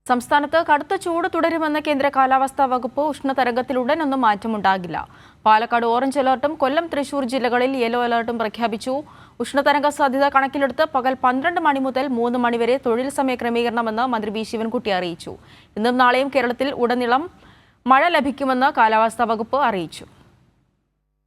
സംസ്ഥാനത്ത് കടുത്ത ചൂട് തുടരുമെന്ന് കേന്ദ്ര കാലാവസ്ഥാ വകുപ്പ്. ഉഷ്ണതരംഗത്തിലുടനൊന്നും മാറ്റമുണ്ടാകില്ല. പാലക്കാട് ഓറഞ്ച് അലർട്ടും കൊല്ലം, തൃശൂർ ജില്ലകളിൽ യെല്ലോ അലർട്ടും പ്രഖ്യാപിച്ചു. ഉഷ്ണതരംഗ സാധ്യത കണക്കിലെടുത്ത് പകൽ 12 മണി മുതൽ 3 മണി വരെ തൊഴിൽ സമയ ക്രമീകരണമെന്ന് മന്ത്രി വി ശിവൻകുട്ടി അറിയിച്ചു. ഇന്നും നാളെയും കേരളത്തിൽ ഉടനീളം മഴ ലഭിക്കുമെന്ന് കാലാവസ്ഥാ വകുപ്പ് അറിയിച്ചു.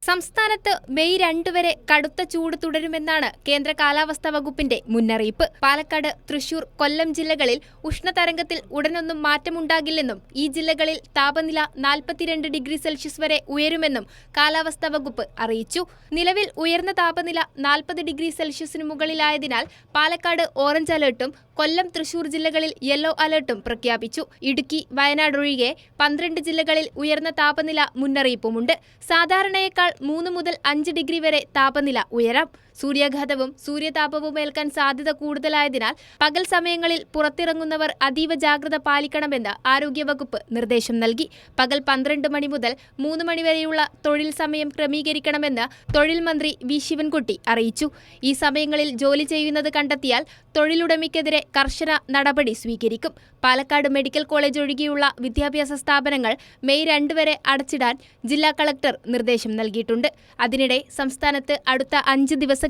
സംസ്ഥാനത്ത് മെയ് 2 വരെ കടുത്ത ചൂട് തുടരുമെന്നാണ് കേന്ദ്ര കാലാവസ്ഥാ വകുപ്പിന്റെ മുന്നറിയിപ്പ്. പാലക്കാട്, തൃശൂർ, കൊല്ലം ജില്ലകളിൽ ഉഷ്ണതരംഗത്തിൽ ഉടനൊന്നും മാറ്റമുണ്ടാകില്ലെന്നും ഈ ജില്ലകളിൽ താപനില 42 ഡിഗ്രി സെൽഷ്യസ് വരെ ഉയരുമെന്നും കാലാവസ്ഥാ വകുപ്പ് അറിയിച്ചു. നിലവിൽ ഉയർന്ന താപനില 40 ഡിഗ്രി സെൽഷ്യസിന് മുകളിലായതിനാൽ പാലക്കാട് ഓറഞ്ച് അലർട്ടും കൊല്ലം, തൃശൂർ ജില്ലകളിൽ യെല്ലോ അലർട്ടും പ്രഖ്യാപിച്ചു. ഇടുക്കി, വയനാട് ഒഴികെ 12 ജില്ലകളിൽ ഉയർന്ന താപനില മുന്നറിയിപ്പുമുണ്ട്. സാധാരണയേക്കാൾ 3 മുതൽ 5 ഡിഗ്രി വരെ താപനില ഉയരാം. സൂര്യാഘാതവും സൂര്യതാപവും ഏൽക്കാൻ സാധ്യത കൂടുതലായതിനാൽ പകൽ സമയങ്ങളിൽ പുറത്തിറങ്ങുന്നവർ അതീവ ജാഗ്രത പാലിക്കണമെന്ന് ആരോഗ്യവകുപ്പ് നിർദ്ദേശം നൽകി. പകൽ 12 മണി മുതൽ 3 മണി വരെയുള്ള തൊഴിൽ സമയം ക്രമീകരിക്കണമെന്ന് തൊഴിൽ മന്ത്രി വി ശിവൻകുട്ടി അറിയിച്ചു. ഈ സമയങ്ങളിൽ ജോലി ചെയ്യുന്നത് കണ്ടെത്തിയാൽ തൊഴിലുടമയ്ക്കെതിരെ കർശന നടപടി സ്വീകരിക്കും. പാലക്കാട് മെഡിക്കൽ കോളേജ് ഒഴികെയുള്ള വിദ്യാഭ്യാസ സ്ഥാപനങ്ങൾ മെയ് 2 വരെ അടച്ചിടാൻ ജില്ലാ കളക്ടർ നിർദ്ദേശം നൽകിയിട്ടുണ്ട്. അതിനിടെ സംസ്ഥാനത്ത് അടുത്ത 5 ദിവസങ്ങളിൽ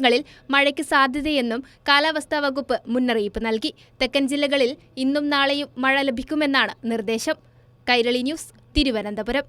മഴയ്ക്ക് സാധ്യതയെന്നും കാലാവസ്ഥാ വകുപ്പ് മുന്നറിയിപ്പ് നൽകി. തെക്കൻ ജില്ലകളിൽ ഇന്നും നാളെയും മഴ ലഭിക്കുമെന്നാണ് നിർദ്ദേശം. കൈരളി ന്യൂസ്, തിരുവനന്തപുരം.